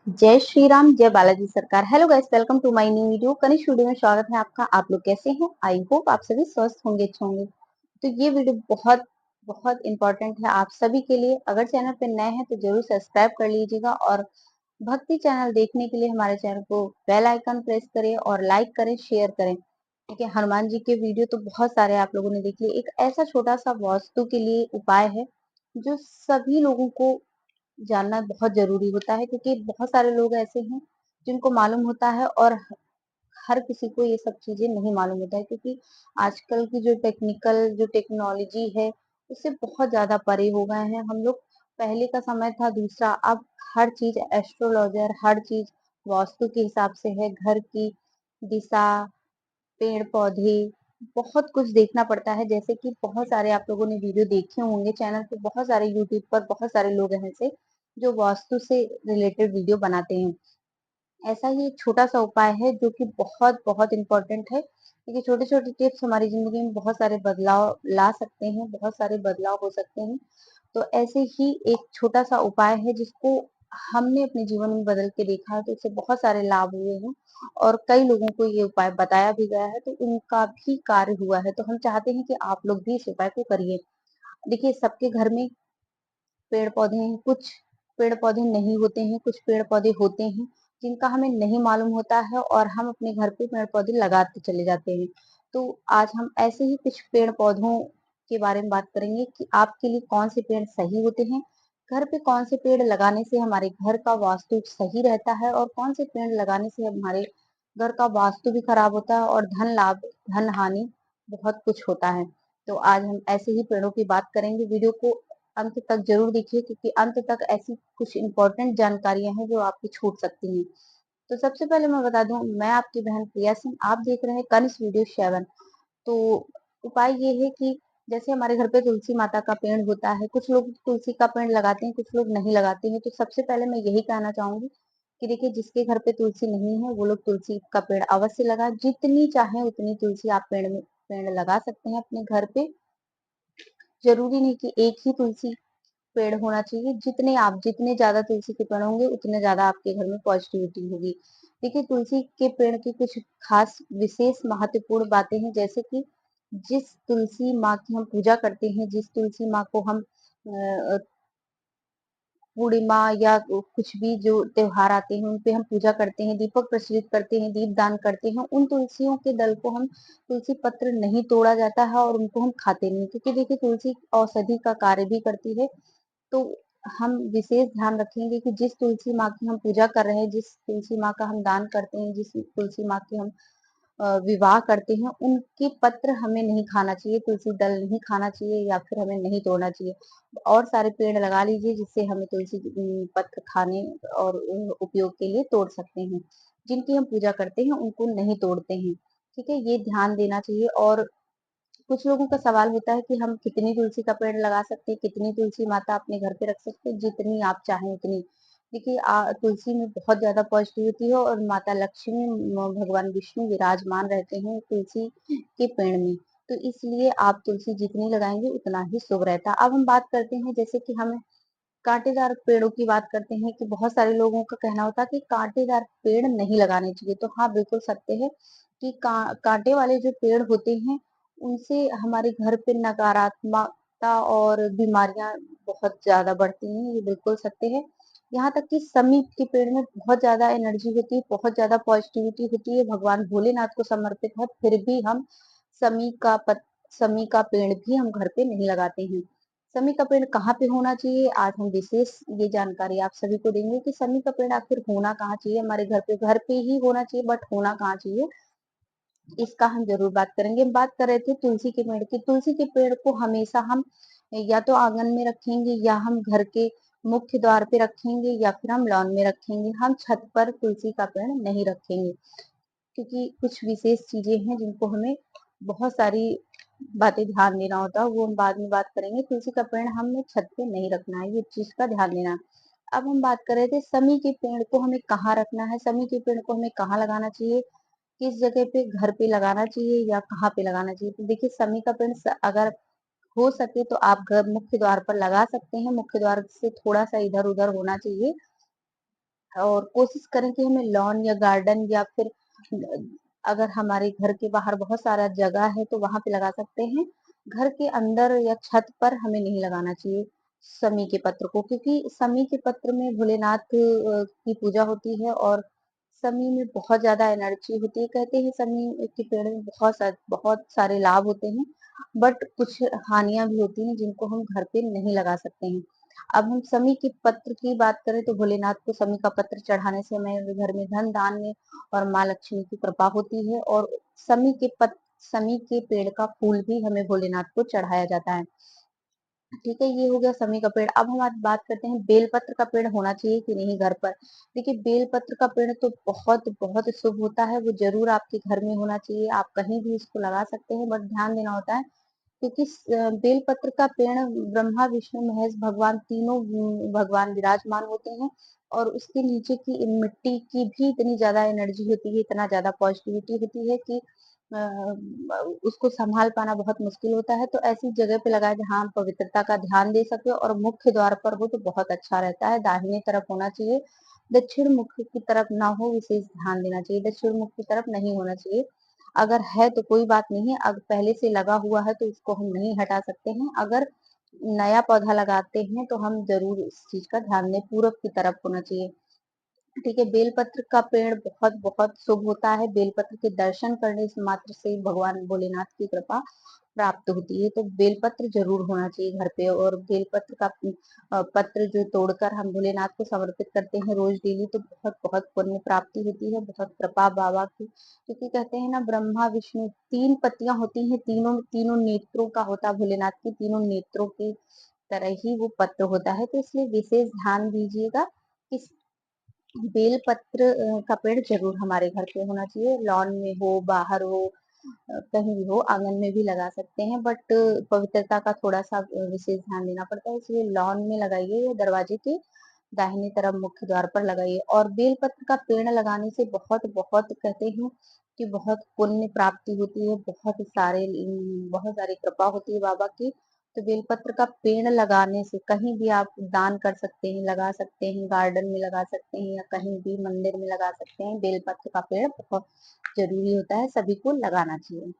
जय श्री राम, जय बालाजी सरकार। Hello guys, welcome to my new video. Kanishk video में स्वागत है आपका। आप लोग कैसे हैं? आई होप आप सभी स्वस्थ होंगे, अच्छे होंगे। तो ये वीडियो बहुत बहुत इंपॉर्टेंट है आप सभी के लिए। अगर चैनल पे नए हैं तो जरूर सब्सक्राइब कर लीजिएगा और भक्ति चैनल देखने के लिए हमारे चैनल को बेल आइकन प्रेस करें और लाइक करें, शेयर करें। ठीक है, हनुमान जी के वीडियो तो बहुत सारे आप लोगों ने देख लिए। एक ऐसा छोटा सा वास्तु के लिए उपाय है जो सभी लोगों को जानना बहुत जरूरी होता है, क्योंकि बहुत सारे लोग ऐसे हैं जिनको मालूम होता है और हर किसी को ये सब चीजें नहीं मालूम होता है, क्योंकि आजकल की जो टेक्नोलॉजी है उससे बहुत ज्यादा परे हो गए हैं हम लोग। पहले का समय था दूसरा, अब हर चीज एस्ट्रोलॉजर, हर चीज वास्तु के हिसाब से है। घर की दिशा, पेड़ पौधे, बहुत कुछ देखना पड़ता है। जैसे कि बहुत सारे आप लोगों ने वीडियो देखे होंगे चैनल पे, बहुत सारे यूट्यूब पर बहुत सारे लोग हैं ऐसे जो वास्तु से रिलेटेड वीडियो बनाते हैं। ऐसा ही एक छोटा सा उपाय है जो कि बहुत बहुत इंपॉर्टेंट है, क्योंकि छोटे छोटे टिप्स हमारी जिंदगी में बहुत सारे बदलाव ला सकते हैं, बहुत सारे बदलाव हो सकते हैं। तो ऐसे ही एक छोटा सा उपाय है जिसको हमने अपने जीवन में बदल के देखा है, तो इससे बहुत सारे लाभ हुए हैं और कई लोगों को ये उपाय बताया भी गया है, तो उनका भी कार्य हुआ है। तो हम चाहते हैं कि आप लोग भी इस उपाय को करिए। देखिए, सबके घर में पेड़ पौधे हैं, कुछ पेड़ पौधे नहीं होते हैं, कुछ पेड़ पौधे होते हैं जिनका हमें नहीं मालूम होता है और हम अपने घर पे पेड़ पौधे लगाते चले जाते हैं। तो आज हम ऐसे ही कुछ पेड़ पौधों के बारे में बात करेंगे कि आपके लिए कौन से पेड़ सही होते हैं, घर पे कौन से पेड़ लगाने से हमारे घर का वास्तु सही रहता है और कौन से पेड़ लगाने से हमारे घर का वास्तु भी खराब होता है और धन लाभ, धन हानि, बहुत कुछ होता है। तो आज हम ऐसे ही पेड़ों की बात करेंगे। वीडियो को अंत तक जरूर देखिए, क्योंकि अंत तक ऐसी कुछ इंपॉर्टेंट जानकारियां हैं जो आपकी छूट सकती हैं। तो सबसे पहले मैं बता दूं, मैं आपकी बहन प्रिया सिंह, आप देख रहे हैं कनिष्क वीडियो 7। तो उपाय ये है कि जैसे हमारे घर पे तुलसी माता का पेड़ होता है, कुछ लोग तुलसी का पेड़ लगाते हैं, कुछ लोग नहीं लगाते हैं। तो सबसे पहले मैं यही कहना चाहूंगी कि देखिए, जिसके घर पे तुलसी नहीं है वो लोग तुलसी का पेड़ अवश्य लगाए। जितनी चाहे उतनी तुलसी आप पेड़ लगा सकते हैं अपने घर पे। जरूरी नहीं कि एक ही तुलसी पेड़ होना चाहिए। जितने ज्यादा तुलसी के पेड़ होंगे उतने ज्यादा आपके घर में पॉजिटिविटी होगी। देखिए, तुलसी के पेड़ की कुछ खास विशेष महत्वपूर्ण बातें हैं, जैसे कि जिस तुलसी माँ की हम पूजा करते हैं, जिस तुलसी माँ को हम पूर्णिमा या कुछ भी जो त्योहार आते हैं उन पे हम पूजा करते हैं, दीपक प्रज्वलित करते हैं, दीप दान करते हैं, उन तुलसियों के दल को हम तुलसी पत्र नहीं तोड़ा जाता है और उनको हम खाते नहीं, क्योंकि देखिए तुलसी औषधि का कार्य भी करती है। तो हम विशेष ध्यान रखेंगे कि जिस तुलसी माँ की हम पूजा कर रहे हैं, जिस तुलसी माँ का हम दान करते हैं, जिस तुलसी माँ की हम विवाह करते हैं, उनके पत्र हमें नहीं खाना चाहिए, तुलसी दल नहीं खाना चाहिए या फिर हमें नहीं तोड़ना चाहिए। और सारे पेड़ लगा लीजिए जिससे हमें तुलसी पत्र खाने और उपयोग के लिए तोड़ सकते हैं। जिनकी हम पूजा करते हैं उनको नहीं तोड़ते हैं। ठीक है, ये ध्यान देना चाहिए। और कुछ लोगों का सवाल होता है कि हम कितनी तुलसी का पेड़ लगा सकते हैं, कितनी तुलसी माता अपने घर पे रख सकते हैं। जितनी आप चाहें उतनी। देखिए, तुलसी में बहुत ज्यादा पॉजिटिविटी है और माता लक्ष्मी, भगवान विष्णु विराजमान रहते हैं तुलसी के पेड़ में। तो इसलिए आप तुलसी जितनी लगाएंगे उतना ही शुभ रहता है। अब हम बात करते हैं, जैसे कि हमें कांटेदार पेड़ों की बात करते हैं, कि बहुत सारे लोगों का कहना होता है कि कांटेदार पेड़ नहीं लगाने चाहिए। तो हाँ, बिल्कुल सत्य है कि कांटे वाले जो पेड़ होते हैं उनसे हमारे घर पे नकारात्मकता और बीमारियां बहुत ज्यादा बढ़ती हैं। ये बिल्कुल सत्य है। यहाँ तक कि समी के पेड़ में बहुत ज्यादा एनर्जी होती है, बहुत ज्यादा पॉजिटिविटी होती है, भगवान भोलेनाथ को समर्पित है, फिर भी हम समी का समी का पेड़ भी हम घर पे नहीं लगाते हैं। समी का पेड़ कहाँ पे होना चाहिए, आज हम विशेष ये जानकारी आप सभी को देंगे कि समी का पेड़ आखिर होना कहाँ चाहिए। हमारे घर पे ही होना चाहिए, बट होना कहाँ चाहिए इसका हम जरूर बात करेंगे। हम बात कर रहे थे तुलसी के पेड़ की। तुलसी के पेड़ को हमेशा हम या तो आंगन में रखेंगे, या हम घर के मुख्य द्वार पे रखेंगे, या फिर हम लॉन में रखेंगे। हम छत पर तुलसी का पेड़ नहीं रखेंगे, क्योंकि कुछ विशेष चीजें हैं जिनको हमें बहुत सारी बातें ध्यान देना होता है, वो हम बाद में बात करेंगे। तुलसी का पेड़ हमें छत पे नहीं रखना है, ये चीज का ध्यान देना। अब हम बात कर रहे थे समी के पेड़ को हमें कहाँ रखना है, समी के पेड़ को हमें कहाँ लगाना चाहिए, किस जगह पे घर पे लगाना चाहिए या कहाँ पे लगाना चाहिए। तो देखिए, समी का पेड़ अगर हो सके तो आप घर मुख्य द्वार पर लगा सकते हैं। मुख्य द्वार से थोड़ा सा इधर उधर होना चाहिए, और कोशिश करें कि हमें लॉन या गार्डन या फिर अगर हमारे घर के बाहर बहुत सारा जगह है तो वहां पे लगा सकते हैं। घर के अंदर या छत पर हमें नहीं लगाना चाहिए समी के पत्र को, क्योंकि समी के पत्र में भोलेनाथ की पूजा होती है और समी में बहुत ज्यादा एनर्जी होती है। कहते हैं समी के पेड़ में बहुत सारे लाभ होते हैं, बट कुछ हानियां भी होती हैं जिनको हम घर पे नहीं लगा सकते हैं। अब हम समी के पत्र की बात करें तो भोलेनाथ को समी का पत्र चढ़ाने से हमें घर में धन धान्य और माँ लक्ष्मी की कृपा होती है। और समी के पेड़ का फूल भी हमें भोलेनाथ को चढ़ाया जाता है। ठीक है, ये हो गया समी का पेड़। अब हम आज बात करते हैं बेलपत्र का पेड़ होना चाहिए कि नहीं घर पर। देखिए, बेलपत्र का पेड़ तो बहुत बहुत शुभ होता है, वो जरूर आपके घर में होना चाहिए। आप कहीं भी इसको लगा सकते हैं, बट ध्यान देना होता है क्योंकि बेलपत्र का पेड़ ब्रह्मा विष्णु महेश भगवान तीनों भगवान विराजमान होते हैं। और उसके नीचे की मिट्टी की भी इतनी ज्यादा एनर्जी होती है, इतना ज्यादा पॉजिटिविटी होती है कि उसको संभाल पाना बहुत मुश्किल होता है। तो ऐसी जगह पे लगाए जहाँ हम पवित्रता का ध्यान दे सके, और मुख्य द्वार पर हो तो बहुत अच्छा रहता है। दाहिने तरफ होना चाहिए, दक्षिण मुख की तरफ ना हो, विशेष ध्यान देना चाहिए। दक्षिण मुख की तरफ नहीं होना चाहिए। अगर है तो कोई बात नहीं है, अगर पहले से लगा हुआ है तो इसको हम नहीं हटा सकते हैं। अगर नया पौधा लगाते हैं तो हम जरूर इस चीज का ध्यान दें, पूरब की तरफ होना चाहिए। ठीक है, बेलपत्र का पेड़ बहुत बहुत शुभ होता है। बेलपत्र के दर्शन करने से मात्र से भगवान भोलेनाथ की कृपा प्राप्त होती है। तो बेलपत्र जरूर होना चाहिए घर पे। और बेलपत्र का पत्र जो तोड़कर हम भोलेनाथ को समर्पित करते हैं रोज डेली, तो बहुत बहुत पुण्य प्राप्ति होती है, बहुत कृपा बाबा की। क्योंकि कहते हैं ना, ब्रह्मा विष्णु तीन पत्तियां होती हैं, तीनों तीनों नेत्रों का होता है भोलेनाथ की, तीनों नेत्रों की तरह ही वो पत्र होता है। तो इसलिए विशेष ध्यान दीजिएगा। इस बेल पत्र का पेड़ जरूर हमारे घर पे होना चाहिए। लॉन में हो, बाहर हो, कहीं भी हो, आंगन में भी लगा सकते हैं, बट पवित्रता का थोड़ा सा विशेष ध्यान देना पड़ता है, इसलिए लॉन में लगाइए या दरवाजे के दाहिनी तरफ मुख्य द्वार पर लगाइए। और बेलपत्र का पेड़ लगाने से बहुत बहुत कहते हैं कि बहुत पुण्य प्राप्ति होती है, बहुत सारी कृपा होती है बाबा की। तो बेलपत्र का पेड़ लगाने से कहीं भी आप दान कर सकते हैं, लगा सकते हैं, गार्डन में लगा सकते हैं या कहीं भी मंदिर में लगा सकते हैं। बेलपत्र का पेड़ बहुत जरूरी होता है, सभी को लगाना चाहिए।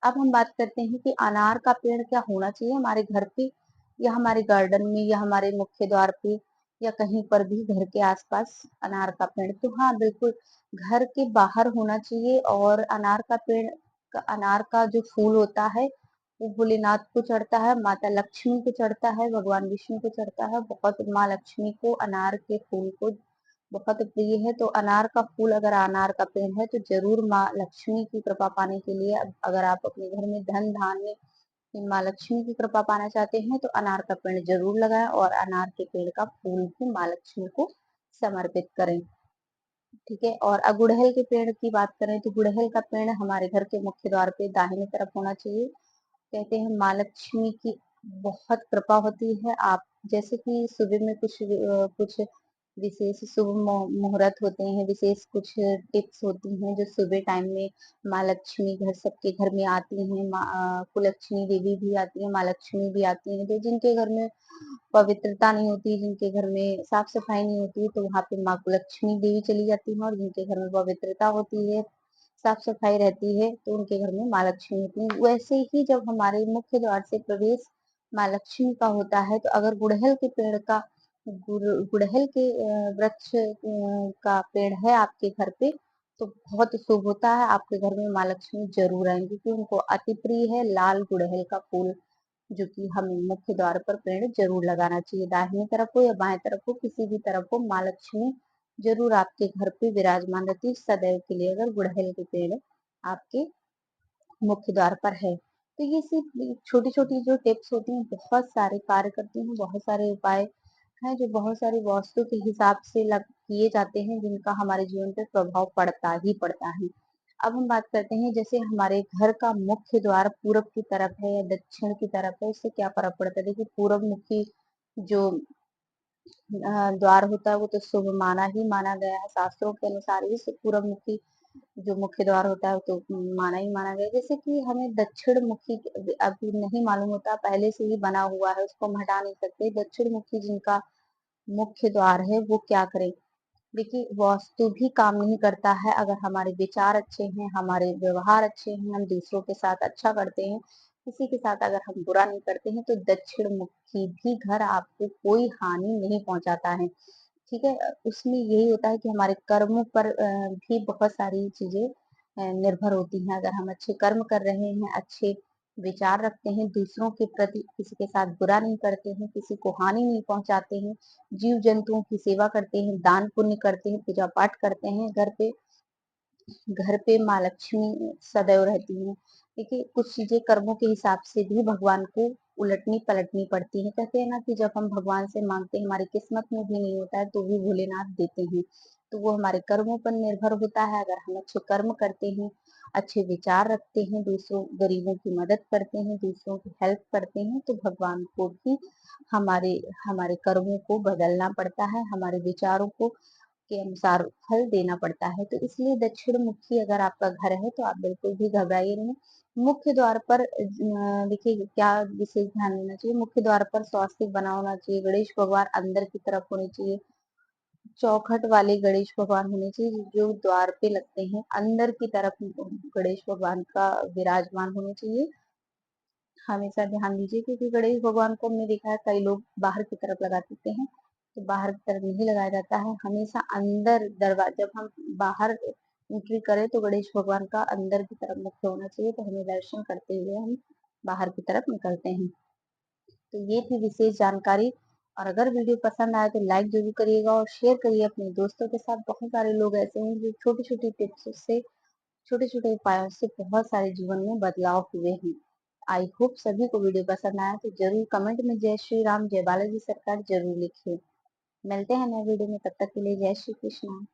अब हम बात करते हैं कि अनार का पेड़ क्या होना चाहिए हमारे घर पे या हमारे गार्डन में या हमारे मुख्य द्वार पे या कहीं पर भी घर के आसपास। अनार का पेड़ तो हाँ बिल्कुल घर के बाहर होना चाहिए। और अनार का पेड़ अनार का जो फूल होता है वो भोलेनाथ को चढ़ता है, माता लक्ष्मी को चढ़ता है, भगवान विष्णु को चढ़ता है। बहुत माँ लक्ष्मी को अनार के फूल को बहुत प्रिय है। तो अनार का फूल, अगर अनार का पेड़ है तो जरूर माँ लक्ष्मी की कृपा पाने के लिए, अगर आप अपने घर में धन धान्य माँ लक्ष्मी की कृपा पाना चाहते हैं तो अनार का पेड़ जरूर लगाएं और अनार के पेड़ का फूल भी माँ लक्ष्मी को समर्पित करें। ठीक है, और गुड़हल के पेड़ की बात करें तो गुड़हल का पेड़ हमारे घर के मुख्य द्वार पे दाहिने तरफ होना चाहिए। कहते हैं माँ लक्ष्मी की बहुत कृपा होती है। आप जैसे कि सुबह में कुछ विशेष शुभ मुहूर्त होते हैं, विशेष कुछ टिप्स होती हैं जो सुबह टाइम में माँ लक्ष्मी घर सबके घर में आती हैं। कुलक्ष्मी देवी भी आती है, माँ लक्ष्मी भी आती हैं। तो जिनके घर में पवित्रता नहीं होती, जिनके घर में साफ सफाई नहीं होती है, तो वहां पे माँ लक्ष्मी देवी चली जाती है। और जिनके घर में पवित्रता होती है, साफ सफाई रहती है, तो उनके घर में माँ लक्ष्मी होती है। वैसे ही जब हमारे मुख्य द्वार से प्रवेश माँ लक्ष्मी का होता है, तो अगर गुड़हल के वृक्ष का पेड़ है आपके घर पे तो बहुत शुभ होता है। आपके घर में माँ लक्ष्मी जरूर आएंगी क्योंकि उनको अति प्रिय है लाल गुड़हल का फूल, जो कि हमें मुख्य द्वार पर पेड़ जरूर लगाना चाहिए। दाहिनी तरफ हो या बाएं तरफ हो, किसी भी तरफ हो, माँ लक्ष्मी जरूर आपके घर पे विराजमान रहती है सदैव के लिए, अगर गुड़हल के पेड़ आपके मुख्य द्वार पर है। तो ये सिर्फ छोटी छोटी जो टिप्स होती हैं बहुत सारे कार्य करती हैं, बहुत सारे उपाय हैं जो बहुत सारी वास्तु के हिसाब से किए जाते हैं, जिनका हमारे जीवन पर प्रभाव पड़ता ही पड़ता है। अब हम बात करते हैं, जैसे हमारे घर का मुख्य द्वार पूरब की तरफ है या दक्षिण की तरफ है, उससे क्या फर्क पड़ता है। देखिए, पूरब मुखी जो द्वार होता है वो तो शुभ माना ही माना गया है, शास्त्रों के अनुसार ही पूरब मुखी जो मुख्य द्वार होता है तो माना ही माना गया। जैसे कि हमें दक्षिण मुखी अभी नहीं मालूम होता, पहले से ही बना हुआ है, उसको हम हटा नहीं सकते। दक्षिण मुखी जिनका मुख्य द्वार है वो क्या करें, देखिए, वास्तु भी काम नहीं करता है अगर हमारे विचार अच्छे हैं, हमारे व्यवहार अच्छे हैं, हम दूसरों के साथ अच्छा करते हैं, किसी के साथ अगर हम बुरा नहीं करते हैं, तो दक्षिण मुखी भी घर आपको कोई हानि नहीं पहुंचाता है। ठीक है, उसमें यही होता है कि हमारे कर्मों पर भी बहुत सारी चीजें निर्भर होती हैं। अगर हम अच्छे कर्म कर रहे हैं, अच्छे विचार रखते हैं, दूसरों के प्रति किसी के साथ बुरा नहीं करते हैं, किसी को हानि नहीं पहुंचाते हैं, जीव जंतुओं की सेवा करते हैं, दान पुण्य करते हैं, पूजा पाठ करते हैं, घर पे माँ लक्ष्मी सदैव रहती हैं। देखिए, कुछ चीजें कर्मों के हिसाब से भी भगवान को उलटनी पलटनी पड़ती है। कहते हैं ना कि जब हम भगवान से मांगते हैं, हमारी किस्मत में भी नहीं होता है तो भी भोलेनाथ देते हैं। तो वो हमारे कर्मों पर निर्भर होता है। अगर हम अच्छे कर्म करते हैं, अच्छे विचार रखते हैं, दूसरों गरीबों की मदद करते हैं, दूसरों की हेल्प करते हैं, तो भगवान को भी हमारे हमारे कर्मों को बदलना पड़ता है, हमारे विचारों को के अनुसार फल देना पड़ता है। तो इसलिए दक्षिण मुखी अगर आपका घर है तो आप बिल्कुल भी घबराइए नहीं। मुख्य द्वार पर देखिए क्या विशेष ध्यान देना चाहिए। मुख्य द्वार पर स्वास्तिक बना होना चाहिए, गणेश भगवान अंदर की तरफ होने चाहिए, चौखट वाले गणेश भगवान होने चाहिए जो द्वार पे लगते हैं, अंदर की तरफ गणेश भगवान का विराजमान होने चाहिए। हमेशा ध्यान दीजिए, क्योंकि गणेश भगवान को हमने देखा है कई लोग बाहर की तरफ लगा देते हैं, तो बाहर की तरफ नहीं लगाया जाता है, हमेशा अंदर दरवाजा, जब हम बाहर एंट्री करें तो गणेश भगवान का अंदर की तरफ मुख्य होना चाहिए, तो हमें दर्शन करते हुए हम बाहर की तरफ निकलते हैं। तो ये थी विशेष जानकारी। और अगर वीडियो पसंद आए तो लाइक जरूर करिएगा और शेयर करिए अपने दोस्तों के साथ। बहुत सारे लोग ऐसे हैं जो छोटी छोटी टिप्स से, छोटे छोटे उपायों से बहुत सारे जीवन में बदलाव हुए हैं। आई होप सभी को वीडियो पसंद आया, तो जरूर कमेंट में जय श्री राम, जय बालाजी सरकार जरूर लिखिए। मिलते हैं नए वीडियो में, तब तक के लिए जय श्री कृष्ण।